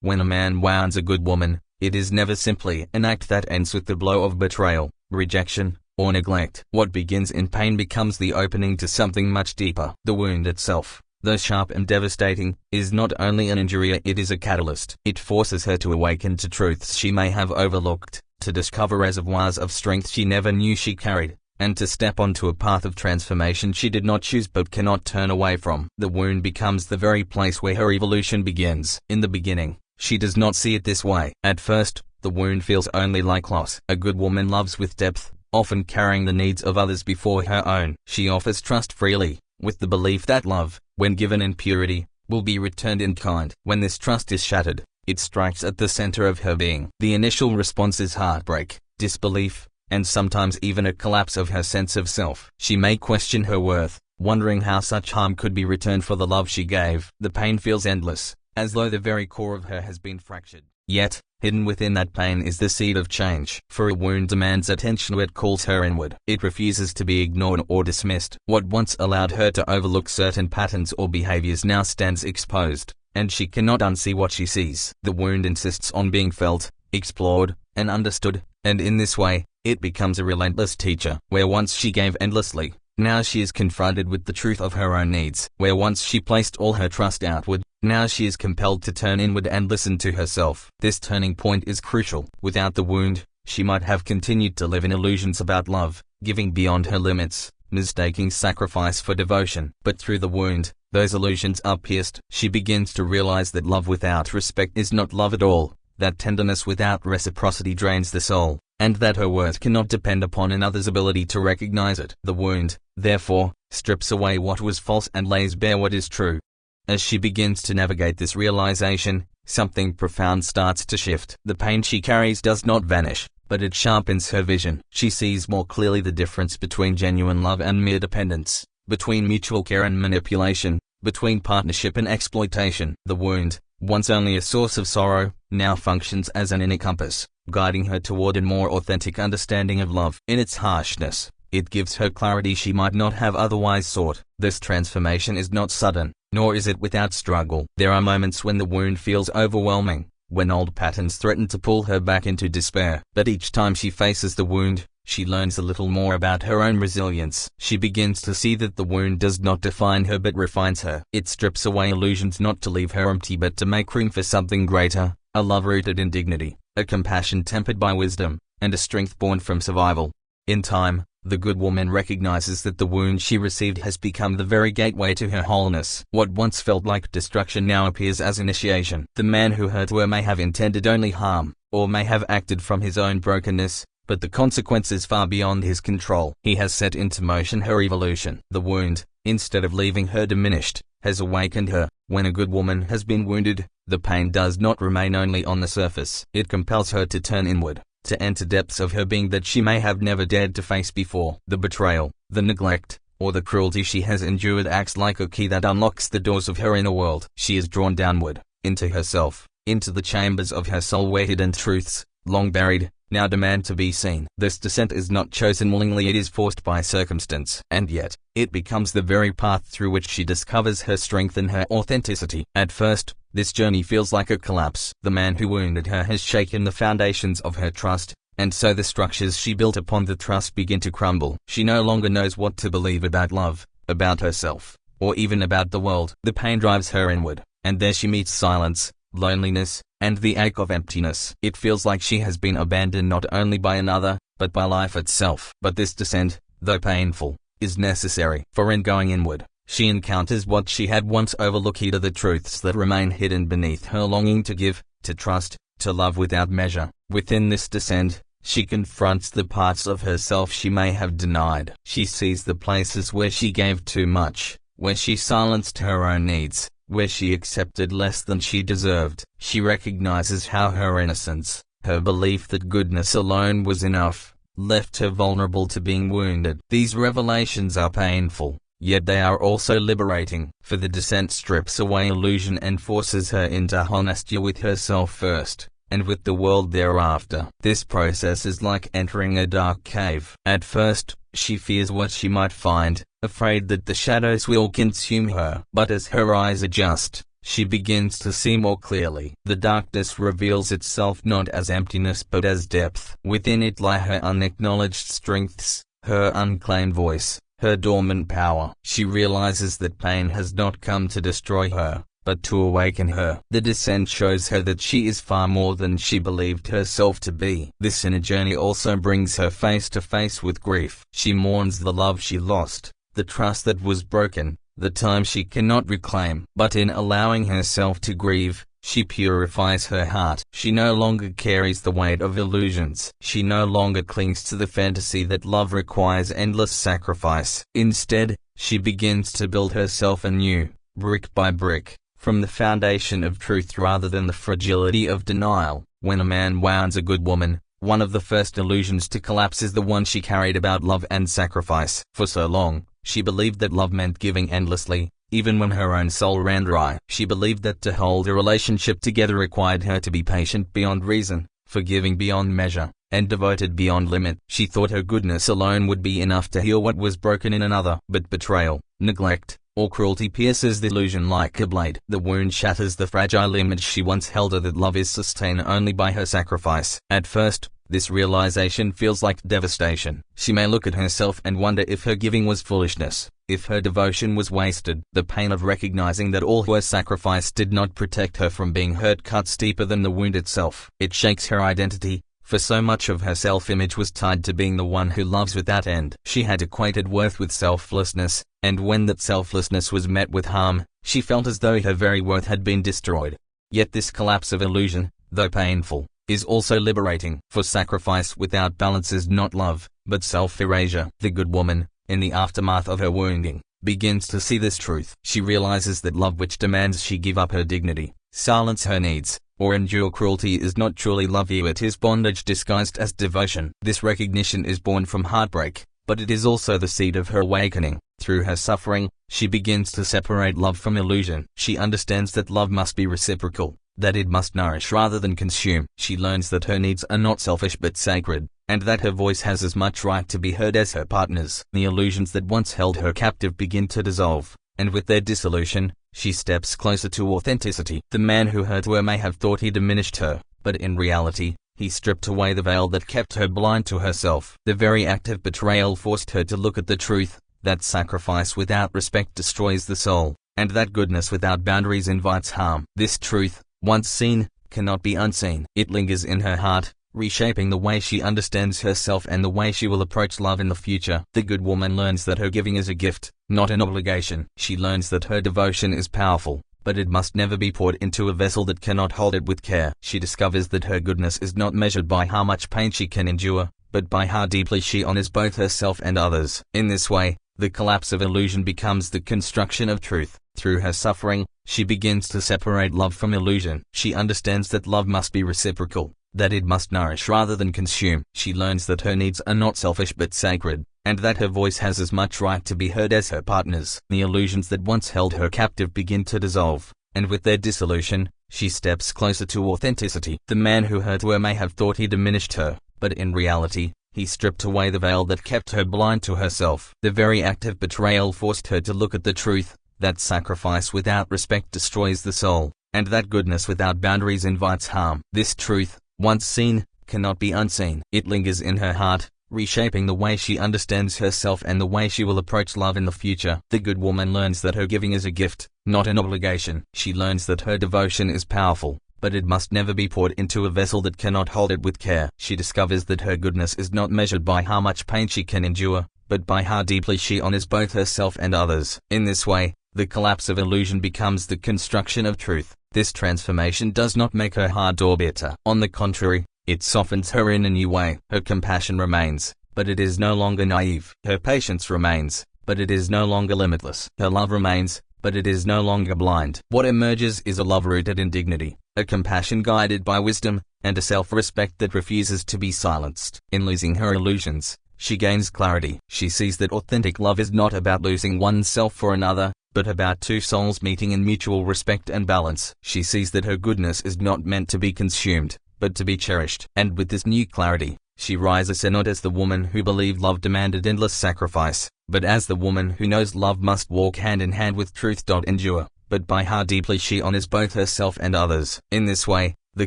When a man wounds a good woman, it is never simply an act that ends with the blow of betrayal, rejection, or neglect. What begins in pain becomes the opening to something much deeper. The wound itself, though sharp and devastating, is not only an injury, it is a catalyst. It forces her to awaken to truths she may have overlooked, to discover reservoirs of strength she never knew she carried, and to step onto a path of transformation she did not choose but cannot turn away from. The wound becomes the very place where her evolution begins. In the beginning, she does not see it this way. At first, the wound feels only like loss. A good woman loves with depth, often carrying the needs of others before her own. She offers trust freely, with the belief that love, when given in purity, will be returned in kind. When this trust is shattered, it strikes at the center of her being. The initial response is heartbreak, disbelief, and sometimes even a collapse of her sense of self. She may question her worth, wondering how such harm could be returned for the love she gave. The pain feels endless, as though the very core of her has been fractured. Yet, hidden within that pain is the seed of change. For a wound demands attention, it calls her inward. It refuses to be ignored or dismissed. What once allowed her to overlook certain patterns or behaviors now stands exposed, and she cannot unsee what she sees. The wound insists on being felt, explored, and understood, and in this way, it becomes a relentless teacher. Where once she gave endlessly, now she is confronted with the truth of her own needs. Where once she placed all her trust outward, now she is compelled to turn inward and listen to herself. This turning point is crucial. Without the wound, she might have continued to live in illusions about love, giving beyond her limits, mistaking sacrifice for devotion. But through the wound, those illusions are pierced. She begins to realize that love without respect is not love at all, that tenderness without reciprocity drains the soul, and that her worth cannot depend upon another's ability to recognize it. The wound, therefore, strips away what was false and lays bare what is true. As she begins to navigate this realization, something profound starts to shift. The pain she carries does not vanish, but it sharpens her vision. She sees more clearly the difference between genuine love and mere dependence, between mutual care and manipulation, between partnership and exploitation. The wound, once only a source of sorrow, now functions as an inner compass, guiding her toward a more authentic understanding of love. In its harshness, it gives her clarity she might not have otherwise sought. This transformation is not sudden, nor is it without struggle. There are moments when the wound feels overwhelming, when old patterns threaten to pull her back into despair. But each time she faces the wound, she learns a little more about her own resilience. She begins to see that the wound does not define her but refines her. It strips away illusions not to leave her empty but to make room for something greater, a love rooted in dignity, a compassion tempered by wisdom, and a strength born from survival. In time, the good woman recognizes that the wound she received has become the very gateway to her wholeness. What once felt like destruction now appears as initiation. The man who hurt her may have intended only harm, or may have acted from his own brokenness, but the consequence is far beyond his control. He has set into motion her evolution. The wound, instead of leaving her diminished, has awakened her. When a good woman has been wounded, the pain does not remain only on the surface. It compels her to turn inward, to enter depths of her being that she may have never dared to face before. The betrayal, the neglect, or the cruelty she has endured acts like a key that unlocks the doors of her inner world. She is drawn downward, into herself, into the chambers of her soul where hidden truths, long buried, now demand to be seen. This descent is not chosen willingly, it is forced by circumstance. And yet, it becomes the very path through which she discovers her strength and her authenticity. At first, this journey feels like a collapse. The man who wounded her has shaken the foundations of her trust, and so the structures she built upon the trust begin to crumble. She no longer knows what to believe about love, about herself, or even about the world. The pain drives her inward, and there she meets silence, loneliness, and the ache of emptiness. It feels like she has been abandoned not only by another, but by life itself. But this descent, though painful, is necessary, for in going inward, she encounters what she had once overlooked, the truths that remain hidden beneath her longing to give, to trust, to love without measure. Within this descent, she confronts the parts of herself she may have denied. She sees the places where she gave too much, where she silenced her own needs, where she accepted less than she deserved. She recognizes how her innocence, her belief that goodness alone was enough, left her vulnerable to being wounded. These revelations are painful, yet they are also liberating, for the descent strips away illusion and forces her into honesty with herself first, and with the world thereafter. This process is like entering a dark cave. At first, she fears what she might find, afraid that the shadows will consume her. But as her eyes adjust, she begins to see more clearly. The darkness reveals itself not as emptiness but as depth. Within it lie her unacknowledged strengths, her unclaimed voice, her dormant power. She realizes that pain has not come to destroy her, but to awaken her. The descent shows her that she is far more than she believed herself to be. This inner journey also brings her face to face with grief. She mourns the love she lost, the trust that was broken, the time she cannot reclaim. But in allowing herself to grieve, she purifies her heart. She no longer carries the weight of illusions. She no longer clings to the fantasy that love requires endless sacrifice. Instead, she begins to build herself anew, brick by brick, from the foundation of truth rather than the fragility of denial. When a man wounds a good woman, one of the first illusions to collapse is the one she carried about love and sacrifice. For so long, she believed that love meant giving endlessly, even when her own soul ran dry. She believed that to hold a relationship together required her to be patient beyond reason, forgiving beyond measure, and devoted beyond limit. She thought her goodness alone would be enough to heal what was broken in another. But betrayal, neglect, or cruelty pierces the illusion like a blade. The wound shatters the fragile image she once held of that love is sustained only by her sacrifice. At first, this realization feels like devastation. She may look at herself and wonder if her giving was foolishness, if her devotion was wasted. The pain of recognizing that all her sacrifice did not protect her from being hurt cuts deeper than the wound itself. It shakes her identity, for so much of her self-image was tied to being the one who loves without end. She had equated worth with selflessness, and when that selflessness was met with harm, she felt as though her very worth had been destroyed. Yet this collapse of illusion, though painful, is also liberating, for sacrifice without balance is not love, but self-erasure. The good woman, in the aftermath of her wounding, begins to see this truth. She realizes that love which demands she give up her dignity, silence her needs, or endure cruelty is not truly love, it is bondage disguised as devotion. This recognition is born from heartbreak, but it is also the seed of her awakening. Through her suffering, she begins to separate love from illusion. She understands that love must be reciprocal, that it must nourish rather than consume. She learns that her needs are not selfish but sacred, and that her voice has as much right to be heard as her partner's. The illusions that once held her captive begin to dissolve, and with their dissolution, she steps closer to authenticity. The man who hurt her may have thought he diminished her, but in reality, he stripped away the veil that kept her blind to herself. The very act of betrayal forced her to look at the truth, that sacrifice without respect destroys the soul, and that goodness without boundaries invites harm. This truth, once seen, cannot be unseen. It lingers in her heart, reshaping the way she understands herself and the way she will approach love in the future. The good woman learns that her giving is a gift, not an obligation. She learns that her devotion is powerful, but it must never be poured into a vessel that cannot hold it with care. She discovers that her goodness is not measured by how much pain she can endure, but by how deeply she honors both herself and others. In this way, the collapse of illusion becomes the construction of truth. Through her suffering, she begins to separate love from illusion. She understands that love must be reciprocal, that it must nourish rather than consume. She learns that her needs are not selfish but sacred, and that her voice has as much right to be heard as her partner's. The illusions that once held her captive begin to dissolve, and with their dissolution, she steps closer to authenticity. The man who hurt her may have thought he diminished her, but in reality, he stripped away the veil that kept her blind to herself. The very act of betrayal forced her to look at the truth, that sacrifice without respect destroys the soul, and that goodness without boundaries invites harm. This truth, once seen, cannot be unseen. It lingers in her heart, reshaping the way she understands herself and the way she will approach love in the future. The good woman learns that her giving is a gift, not an obligation. She learns that her devotion is powerful, but it must never be poured into a vessel that cannot hold it with care. She discovers that her goodness is not measured by how much pain she can endure, but by how deeply she honors both herself and others. In this way, the collapse of illusion becomes the construction of truth. This transformation does not make her hard or bitter. On the contrary, it softens her in a new way. Her compassion remains, but it is no longer naive. Her patience remains, but it is no longer limitless. Her love remains, but it is no longer blind. What emerges is a love rooted in dignity, a compassion guided by wisdom, and a self-respect that refuses to be silenced. In losing her illusions, she gains clarity. She sees that authentic love is not about losing oneself for another, but about two souls meeting in mutual respect and balance. She sees that her goodness is not meant to be consumed, but to be cherished. And with this new clarity, she rises not as the woman who believed love demanded endless sacrifice, but as the woman who knows love must walk hand in hand with truth. Endure. but by how deeply she honors both herself and others. In this way, the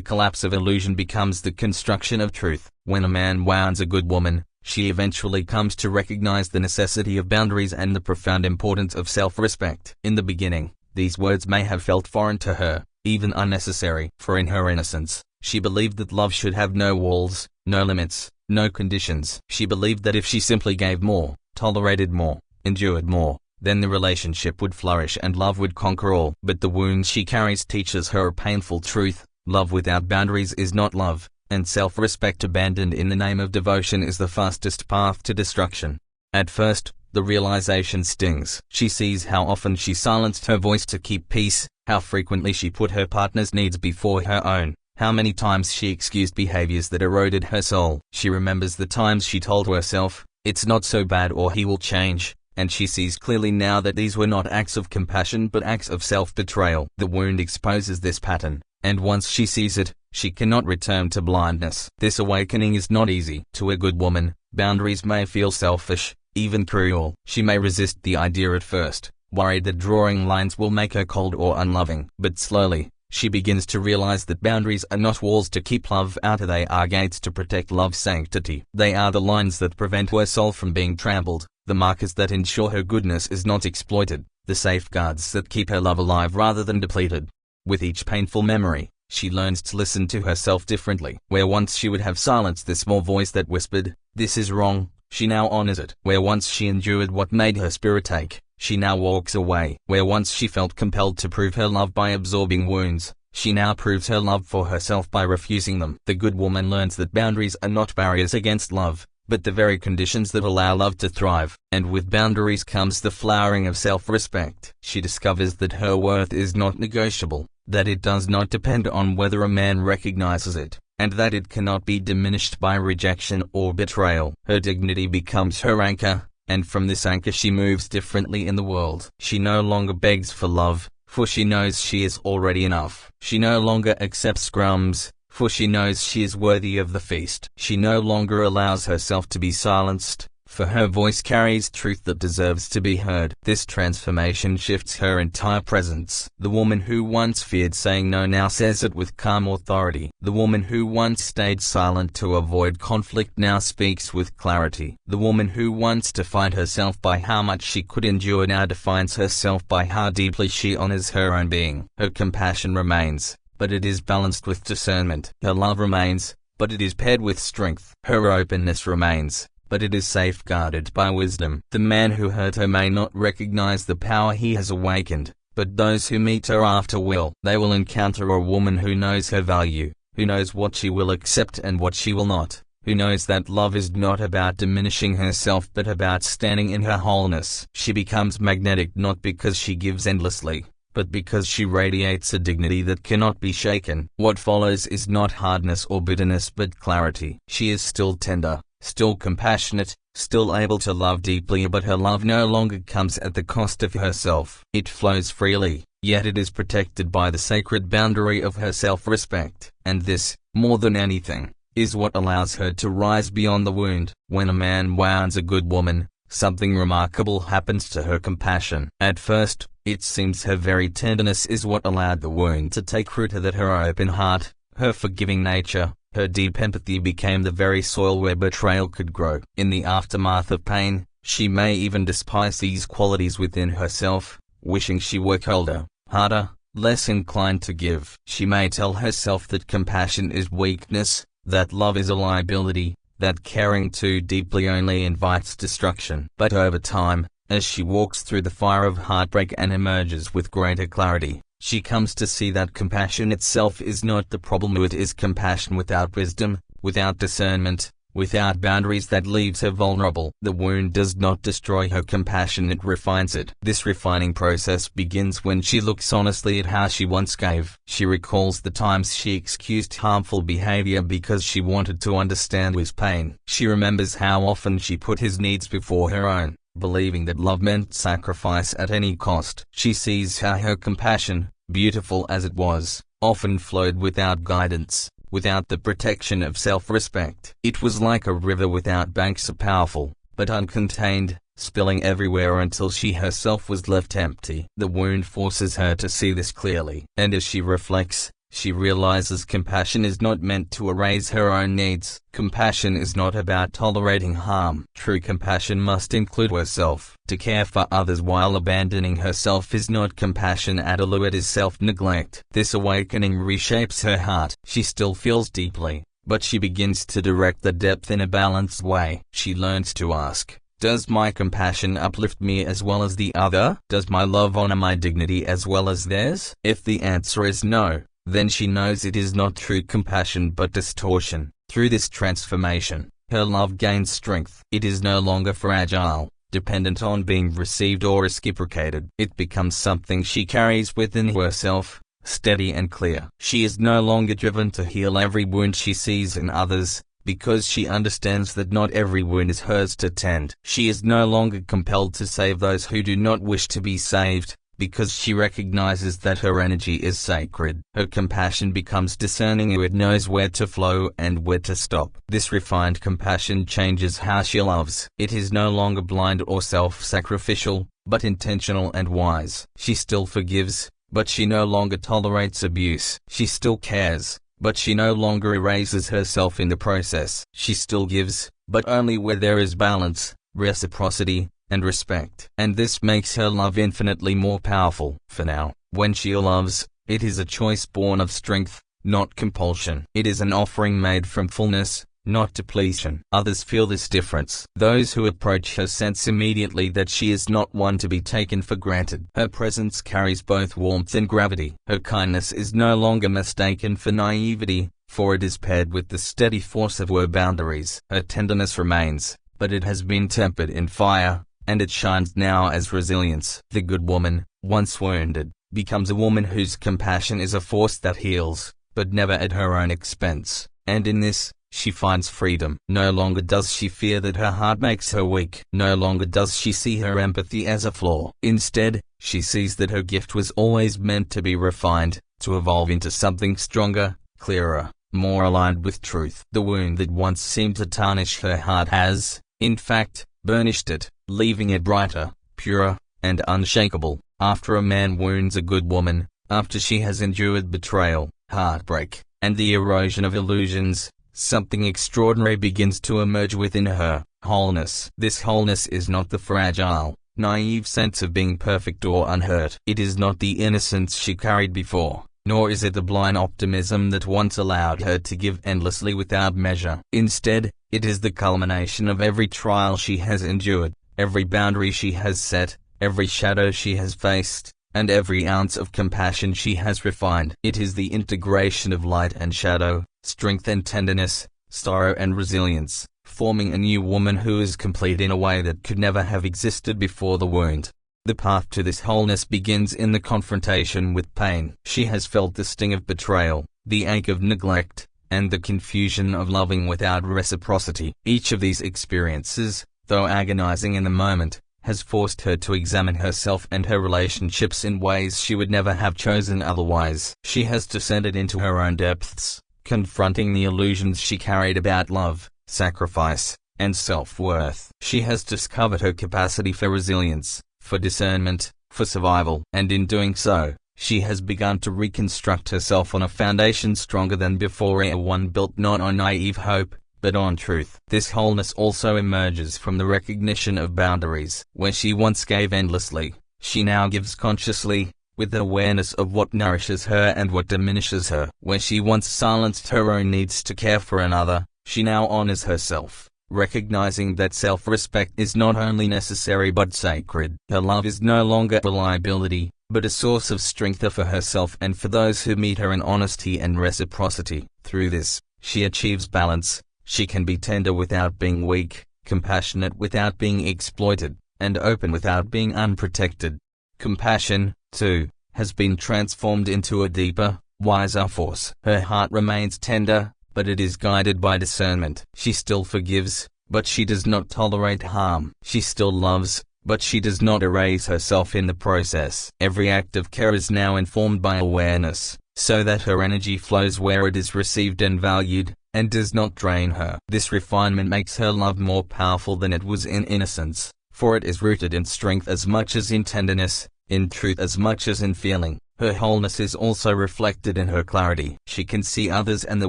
collapse of illusion becomes the construction of truth. When a man wounds a good woman, she eventually comes to recognize the necessity of boundaries and the profound importance of self-respect. In the beginning, these words may have felt foreign to her, even unnecessary, for in her innocence, she believed that love should have no walls, no limits, no conditions. She believed that if she simply gave more, tolerated more, endured more, then the relationship would flourish and love would conquer all. But the wound she carries teaches her a painful truth: love without boundaries is not love, and self-respect abandoned in the name of devotion is the fastest path to destruction. At first, the realization stings. She sees how often she silenced her voice to keep peace, how frequently she put her partner's needs before her own, how many times she excused behaviors that eroded her soul. She remembers the times she told herself, "It's not so bad or he will change," and she sees clearly now that these were not acts of compassion but acts of self-betrayal. The wound exposes this pattern, and once she sees it, she cannot return to blindness. This awakening is not easy. To a good woman, boundaries may feel selfish, even cruel. She may resist the idea at first, worried that drawing lines will make her cold or unloving. But slowly, she begins to realize that boundaries are not walls to keep love out, they are gates to protect love's sanctity. They are the lines that prevent her soul from being trampled, the markers that ensure her goodness is not exploited, the safeguards that keep her love alive rather than depleted. With each painful memory, she learns to listen to herself differently. Where once she would have silenced the small voice that whispered, "This is wrong," she now honors it. Where once she endured what made her spirit ache, she now walks away. Where once she felt compelled to prove her love by absorbing wounds, she now proves her love for herself by refusing them. The good woman learns that boundaries are not barriers against love, but the very conditions that allow love to thrive. And with boundaries comes the flowering of self-respect. She discovers that her worth is not negotiable, that it does not depend on whether a man recognizes it, and that it cannot be diminished by rejection or betrayal. Her dignity becomes her anchor, and from this anchor she moves differently in the world. She no longer begs for love, for she knows she is already enough. She no longer accepts crumbs, for she knows she is worthy of the feast. She no longer allows herself to be silenced, for her voice carries truth that deserves to be heard. This transformation shifts her entire presence. The woman who once feared saying no now says it with calm authority. The woman who once stayed silent to avoid conflict now speaks with clarity. The woman who once defined herself by how much she could endure now defines herself by how deeply she honors her own being. Her compassion remains, but it is balanced with discernment. Her love remains, but it is paired with strength. Her openness remains, but it is safeguarded by wisdom. The man who hurt her may not recognize the power he has awakened, but those who meet her after will. They will encounter a woman who knows her value, who knows what she will accept and what she will not, who knows that love is not about diminishing herself but about standing in her wholeness. She becomes magnetic not because she gives endlessly, but because she radiates a dignity that cannot be shaken. What follows is not hardness or bitterness but clarity. She is still tender, still compassionate, still able to love deeply, but her love no longer comes at the cost of herself. It flows freely, yet it is protected by the sacred boundary of her self-respect. And this, more than anything, is what allows her to rise beyond the wound. When a man wounds a good woman, something remarkable happens to her compassion. At first, it seems her very tenderness is what allowed the wound to take root, that her open heart, her forgiving nature, her deep empathy became the very soil where betrayal could grow. In the aftermath of pain, she may even despise these qualities within herself, wishing she were colder, harder, less inclined to give. She may tell herself that compassion is weakness, that love is a liability, that caring too deeply only invites destruction. But over time, as she walks through the fire of heartbreak and emerges with greater clarity, she comes to see that compassion itself is not the problem. It is compassion without wisdom, without discernment, without boundaries, that leaves her vulnerable. The wound does not destroy her compassion, it refines it. This refining process begins when she looks honestly at how she once gave. She recalls the times she excused harmful behavior because she wanted to understand his pain. She remembers how often she put his needs before her own, believing that love meant sacrifice at any cost. She sees how her compassion, beautiful as it was, often flowed without guidance, without the protection of self-respect. It was like a river without banks, so powerful, but uncontained, spilling everywhere until she herself was left empty. The wound forces her to see this clearly, and as she reflects, she realizes compassion is not meant to erase her own needs. Compassion is not about tolerating harm. True compassion must include herself. To care for others while abandoning herself is not compassion at all, it is self-neglect. This awakening reshapes her heart. She still feels deeply, but she begins to direct the depth in a balanced way. She learns to ask, does my compassion uplift me as well as the other? Does my love honor my dignity as well as theirs? If the answer is no, then she knows it is not true compassion but distortion. Through this transformation, her love gains strength. It is no longer fragile, dependent on being received or reciprocated. It becomes something she carries within herself, steady and clear. She is no longer driven to heal every wound she sees in others, because she understands that not every wound is hers to tend. She is no longer compelled to save those who do not wish to be saved, because she recognizes that her energy is sacred. Her compassion becomes discerning, it knows where to flow and where to stop. This refined compassion changes how she loves. It is no longer blind or self-sacrificial, but intentional and wise. She still forgives, but she no longer tolerates abuse. She still cares, but she no longer erases herself in the process. She still gives, but only where there is balance, reciprocity, and respect. And this makes her love infinitely more powerful. For now, when she loves, it is a choice born of strength, not compulsion. It is an offering made from fullness, not depletion. Others feel this difference. Those who approach her sense immediately that she is not one to be taken for granted. Her presence carries both warmth and gravity. Her kindness is no longer mistaken for naivety, for it is paired with the steady force of her boundaries. Her tenderness remains, but it has been tempered in fire, and it shines now as resilience. The good woman, once wounded, becomes a woman whose compassion is a force that heals, but never at her own expense, and in this, she finds freedom. No longer does she fear that her heart makes her weak. No longer does she see her empathy as a flaw. Instead, she sees that her gift was always meant to be refined, to evolve into something stronger, clearer, more aligned with truth. The wound that once seemed to tarnish her heart has, in fact, burnished it, leaving it brighter, purer, and unshakable. After a man wounds a good woman, after she has endured betrayal, heartbreak, and the erosion of illusions, something extraordinary begins to emerge within her: wholeness. This wholeness is not the fragile, naive sense of being perfect or unhurt. It is not the innocence she carried before, nor is it the blind optimism that once allowed her to give endlessly without measure. Instead, it is the culmination of every trial she has endured, every boundary she has set, every shadow she has faced, and every ounce of compassion she has refined. It is the integration of light and shadow, strength and tenderness, sorrow and resilience, forming a new woman who is complete in a way that could never have existed before the wound. The path to this wholeness begins in the confrontation with pain. She has felt the sting of betrayal, the ache of neglect, and the confusion of loving without reciprocity. Each of these experiences, though agonizing in the moment, has forced her to examine herself and her relationships in ways she would never have chosen otherwise. She has descended into her own depths, confronting the illusions she carried about love, sacrifice, and self-worth. She has discovered her capacity for resilience, for discernment, for survival, and in doing so, she has begun to reconstruct herself on a foundation stronger than before, one built not on naive hope, but on truth. This wholeness also emerges from the recognition of boundaries. Where she once gave endlessly, she now gives consciously, with awareness of what nourishes her and what diminishes her. Where she once silenced her own needs to care for another, she now honors herself, recognizing that self-respect is not only necessary but sacred. Her love is no longer a liability, but a source of strength for herself and for those who meet her in honesty and reciprocity. Through this, she achieves balance. She can be tender without being weak, compassionate without being exploited, and open without being unprotected. Compassion, too, has been transformed into a deeper, wiser force. Her heart remains tender, but it is guided by discernment. She still forgives, but she does not tolerate harm. She still loves, but she does not erase herself in the process. Every act of care is now informed by awareness, so that her energy flows where it is received and valued, and does not drain her. This refinement makes her love more powerful than it was in innocence, for it is rooted in strength as much as in tenderness, in truth as much as in feeling. Her wholeness is also reflected in her clarity. She can see others and the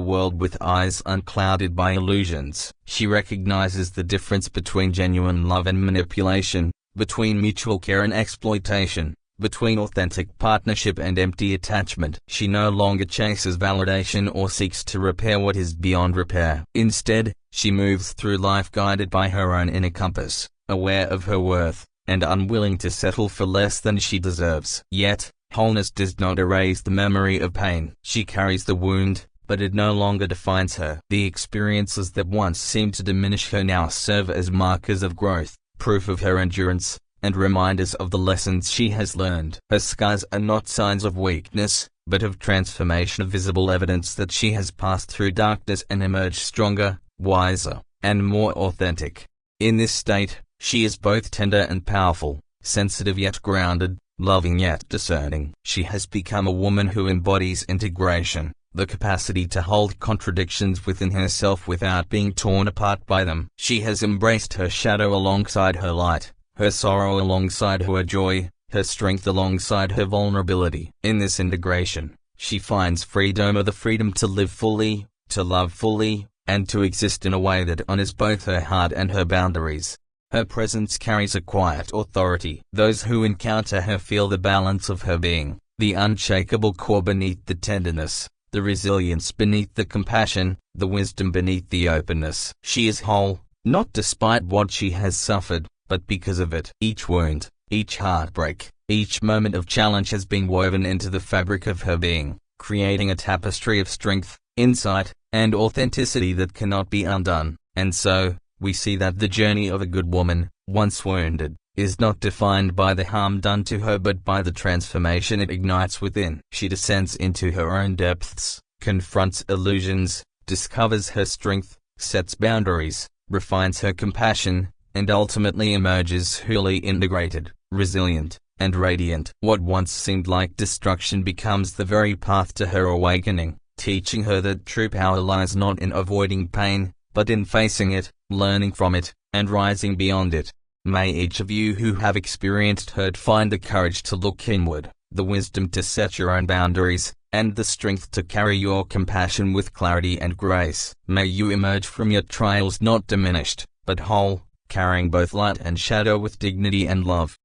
world with eyes unclouded by illusions. She recognizes the difference between genuine love and manipulation, between mutual care and exploitation, between authentic partnership and empty attachment. She no longer chases validation or seeks to repair what is beyond repair. Instead, she moves through life guided by her own inner compass, aware of her worth, and unwilling to settle for less than she deserves. Yet, wholeness does not erase the memory of pain. She carries the wound, but it no longer defines her. The experiences that once seemed to diminish her now serve as markers of growth, proof of her endurance, and reminders of the lessons she has learned. Her scars are not signs of weakness, but of transformation, visible evidence that she has passed through darkness and emerged stronger, wiser, and more authentic. In this state, she is both tender and powerful, sensitive yet grounded, loving yet discerning. She has become a woman who embodies integration, the capacity to hold contradictions within herself without being torn apart by them. She has embraced her shadow alongside her light, her sorrow alongside her joy, her strength alongside her vulnerability. In this integration, she finds freedom, the freedom to live fully, to love fully, and to exist in a way that honors both her heart and her boundaries. Her presence carries a quiet authority. Those who encounter her feel the balance of her being, the unshakable core beneath the tenderness, the resilience beneath the compassion, the wisdom beneath the openness. She is whole, not despite what she has suffered, but because of it. Each wound, each heartbreak, each moment of challenge has been woven into the fabric of her being, creating a tapestry of strength, insight, and authenticity that cannot be undone. And so, we see that the journey of a good woman, once wounded, is not defined by the harm done to her but by the transformation it ignites within. She descends into her own depths, confronts illusions, discovers her strength, sets boundaries, refines her compassion, and ultimately emerges wholly integrated, resilient, and radiant. What once seemed like destruction becomes the very path to her awakening, teaching her that true power lies not in avoiding pain, but in facing it, learning from it, and rising beyond it. May each of you who have experienced hurt find the courage to look inward, the wisdom to set your own boundaries, and the strength to carry your compassion with clarity and grace. May you emerge from your trials not diminished, but whole, carrying both light and shadow with dignity and love.